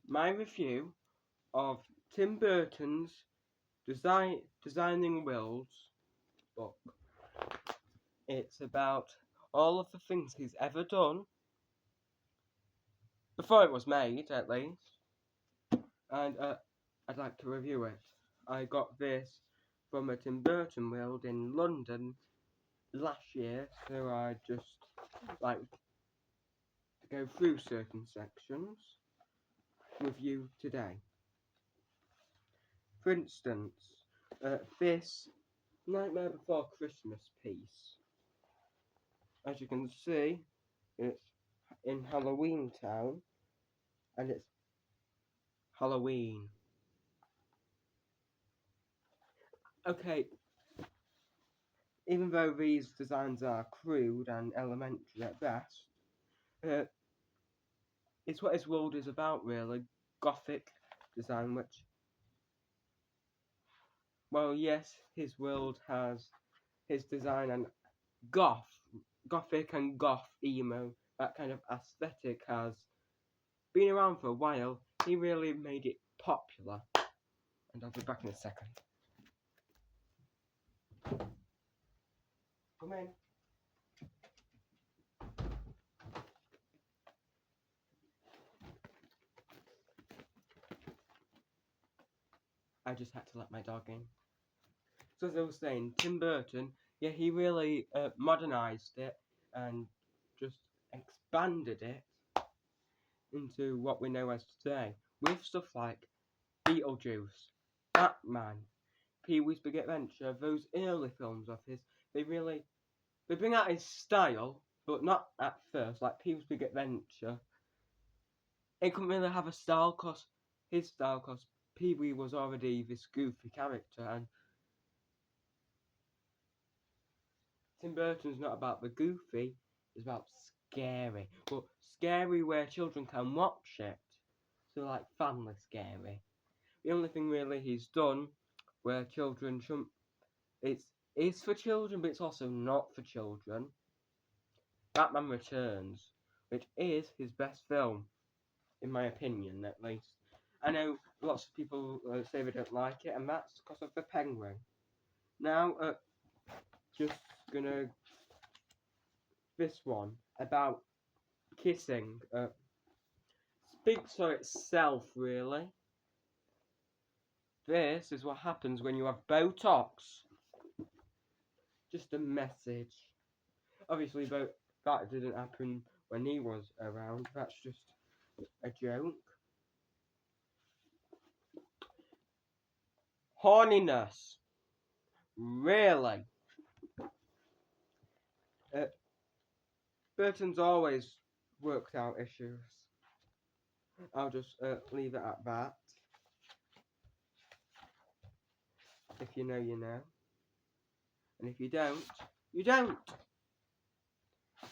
my review of Tim Burton's Designing Wills book. It's about all of the things he's ever done, before it was made at least, and I'd like to review it. I got this from a Tim Burton World in London last year, so I just like to go through certain sections with you today. For instance, this Nightmare Before Christmas piece. As you can see, it's in Halloween Town, and it's Halloween. Okay, even though these designs are crude and elementary at best, it's what his world is about, really. Gothic design, which, well, yes, his world has his design and gothic and goth emo, that kind of aesthetic has been around for a while. He really made it popular, and I'll be back in a second. Come in. I just had to let my dog in. So as I was saying, Tim Burton, yeah, he really modernised it and just expanded it into what we know as today, with stuff like Beetlejuice, Batman, Pee-wee's Big Adventure, those early films of his. They bring out his style, but not at first. Like Pee-wee's Big Adventure, it couldn't really have a style cause Pee-wee was already this goofy character, and Tim Burton's not about the goofy, it's about scary. But scary where children can watch it. So like family scary. The only thing really he's done where children shouldn't, it's for children but it's also not for children. Batman Returns, which is his best film, in my opinion at least. I know lots of people say they don't like it, and that's because of the penguin. Now, just gonna this one about kissing speaks for itself, really. This is what happens when you have Botox. Just a message. Obviously, that didn't happen when he was around. That's just a joke. Horniness. Really. Burton's always worked out issues. I'll just leave it at that. If you know, you know. And if you don't, you don't.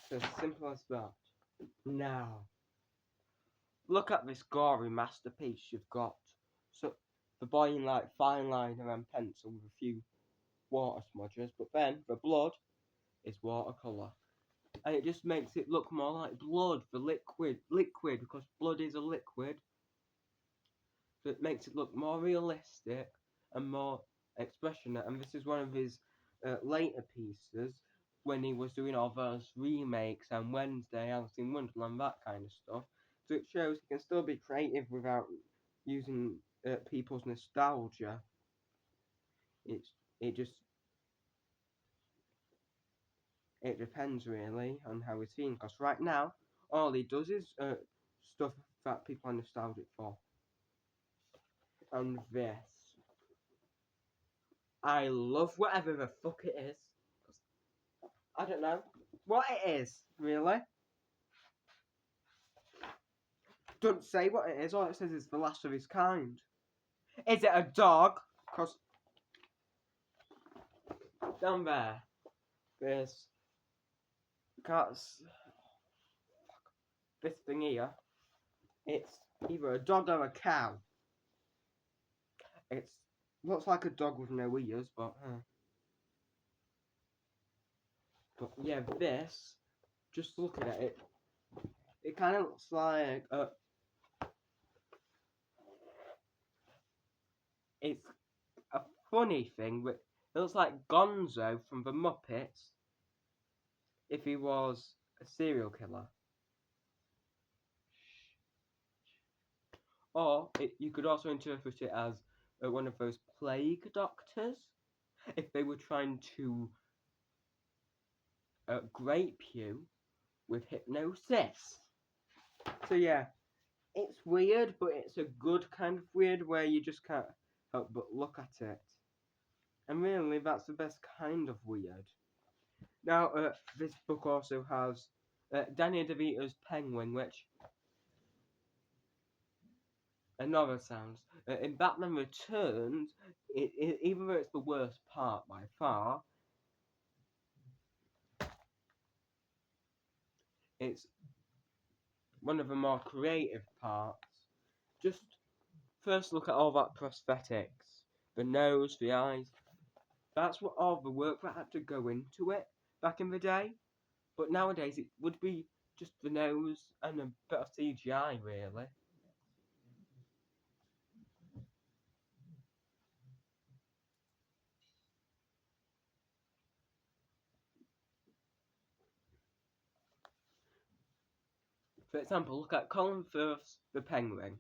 It's as simple as that. Now, look at this gory masterpiece you've got. So, the boy in like fine liner and pencil with a few water smudges, but then the blood is watercolour. And it just makes it look more like blood, the liquid, because blood is a liquid. So it makes it look more realistic and more expressionate. And this is one of his later pieces when he was doing all those remakes and Wednesday, Alice in Wonderland, that kind of stuff. So it shows he can still be creative without using people's nostalgia. It depends really on how he's feeling. Because right now, all he does is stuff that people are nostalgic for. And this. I love whatever the fuck it is. I don't know what it is, really. Don't say what it is. All it says is the last of his kind. Is it a dog? Because down there, there's this thing here. It's either a dog or a cow. It looks like a dog with no ears, but yeah, this. Just looking at it, it kind of looks like it's a funny thing, but it looks like Gonzo from the Muppets if he was a serial killer. Or you could also interpret it as one of those plague doctors if they were trying to grape you with hypnosis. So yeah, it's weird, but it's a good kind of weird where you just can't help but look at it. And really, that's the best kind of weird. Now, this book also has Danny DeVito's Penguin, which another sounds. In Batman Returns, even though it's the worst part by far, it's one of the more creative parts. Just first look at all that prosthetics, the nose, the eyes. That's what all the work that had to go into it back in the day. But nowadays it would be just the nose and a bit of CGI, really. For example, look at Colin Firth's The Penguin.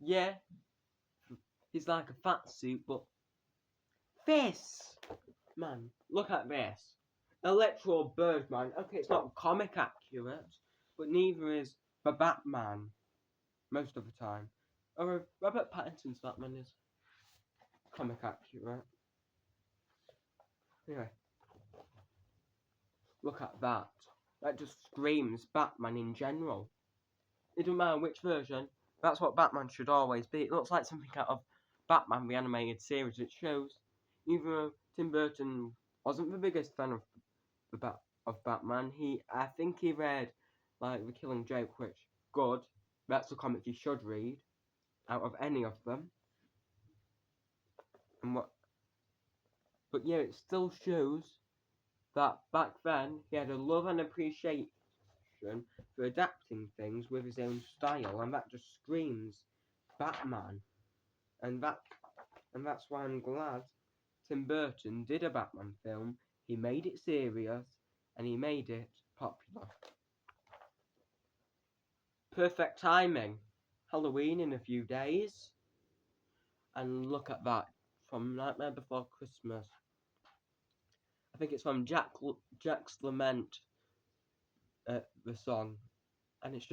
Yeah, he's like a fat suit, but this! Man, look at this. Electro Birdman. Okay, it's not comic accurate, but neither is the Batman most of the time. Or Robert Pattinson's Batman is comic accurate. Anyway, look at that. That just screams Batman in general. It doesn't matter which version, that's what Batman should always be. It looks like something out of Batman the animated series. It shows, even though Tim Burton wasn't the biggest fan of Batman, I think he read like The Killing Joke, which good. That's the comic you should read out of any of them. But yeah, it still shows that back then he had a love and appreciation for adapting things with his own style, and that just screams Batman. And that's why I'm glad Tim Burton did a Batman film. He made it serious and he made it popular. Perfect timing. Halloween in a few days. And look at that. From Nightmare Before Christmas. I think it's from Jack's Lament, the song. And it's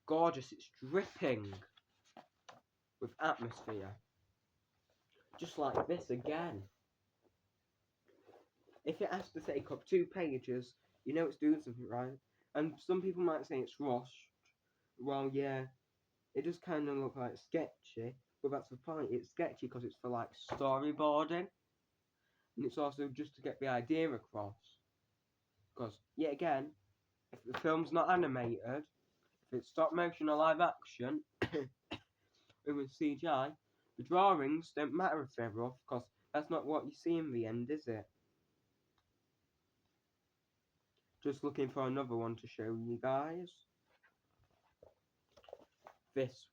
gorgeous. It's dripping with atmosphere. Just like this again. If it has to take up 2 pages, you know it's doing something right. And some people might say it's rushed. Well, yeah, it does kind of look like sketchy, but that's the point. It's sketchy because it's for like storyboarding, and it's also just to get the idea across. Because yet again, if the film's not animated, if it's stop motion or live action, with CGI, the drawings don't matter if they're rough, because that's not what you see in the end, is it? Just looking for another one to show you guys. This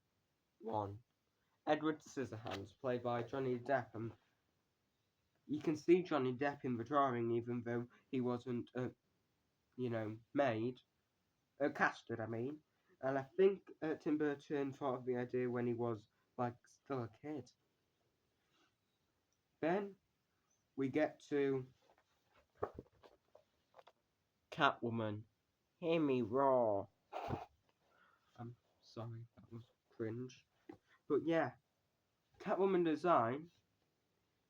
one. Edward Scissorhands, played by Johnny Depp. And you can see Johnny Depp in the drawing, even though he wasn't, made. Casted, I mean. And I think Tim Burton thought of the idea when he was, like, still a kid. Then we get to Catwoman. Hear me roar. I'm sorry, that was cringe. But yeah, Catwoman design,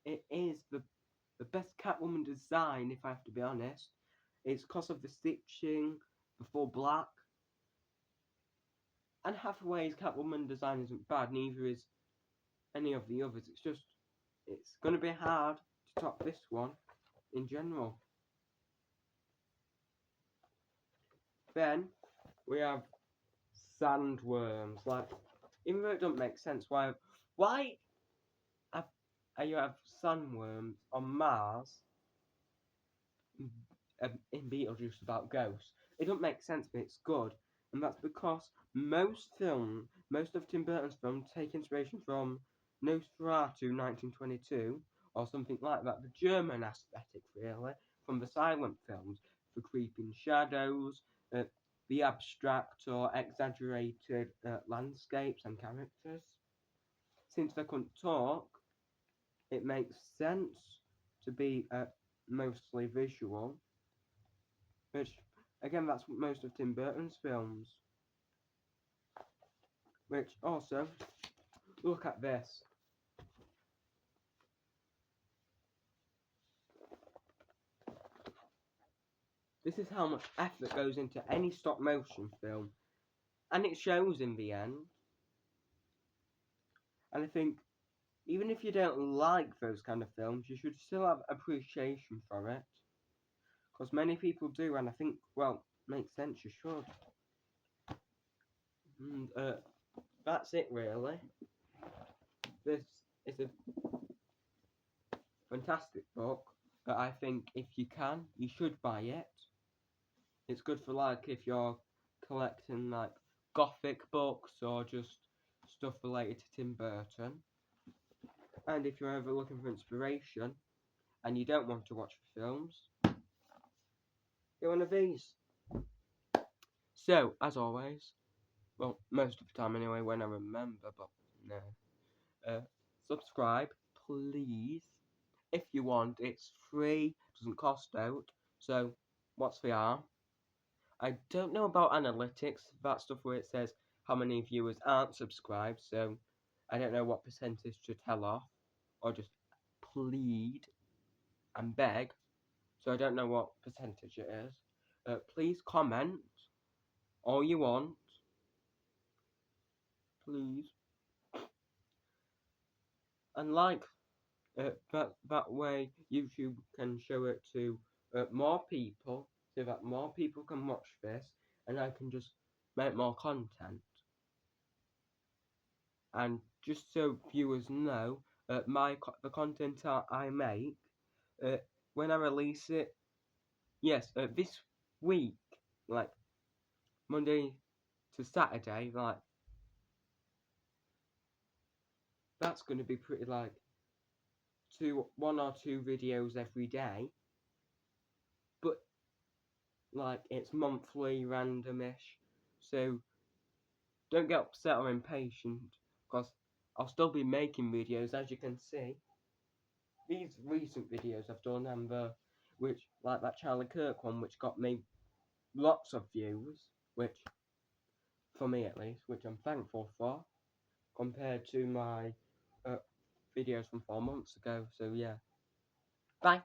it is the best Catwoman design, if I have to be honest. It's because of the stitching, the full black. And Hathaway's Catwoman design isn't bad, neither is any of the others. It's going to be hard to top this one in general. Then we have sandworms. Like, even though it doesn't make sense, why you have sandworms on Mars in Beetlejuice about ghosts? It doesn't make sense, but it's good. And that's because most of Tim Burton's films take inspiration from Nosferatu 1922 or something like that, the German aesthetic really, from the silent films, the creeping shadows, the abstract or exaggerated landscapes and characters. Since they couldn't talk, it makes sense to be mostly visual, which again that's most of Tim Burton's films. Which also, look at this. This is how much effort goes into any stop motion film, and it shows in the end. And I think even if you don't like those kind of films, you should still have appreciation for it, because many people do, and I think, well, makes sense, you should. And that's it really. This is a fantastic book that I think if you can, you should buy it. It's good for like if you're collecting like gothic books or just stuff related to Tim Burton. And if you're ever looking for inspiration and you don't want to watch the films, get one of these. So, as always, well, most of the time anyway, when I remember, but no, subscribe, please. If you want, it's free, doesn't cost out. So, what's the harm? I don't know about analytics, that stuff where it says how many viewers aren't subscribed, so I don't know what percentage to tell off, or just plead and beg, so I don't know what percentage it is. Please comment all you want, please, and like, that way YouTube can show it to more people, so that more people can watch this, and I can just make more content. And just so viewers know, the content I make, when I release it, yes, this week, like Monday to Saturday, like that's going to be pretty like one or two videos every day, but like it's monthly, randomish, so don't get upset or impatient, because I'll still be making videos, as you can see. These recent videos I've done, and which, like that Charlie Kirk one, which got me lots of views, which, for me at least, which I'm thankful for, compared to my videos from 4 months ago, so yeah. Bye!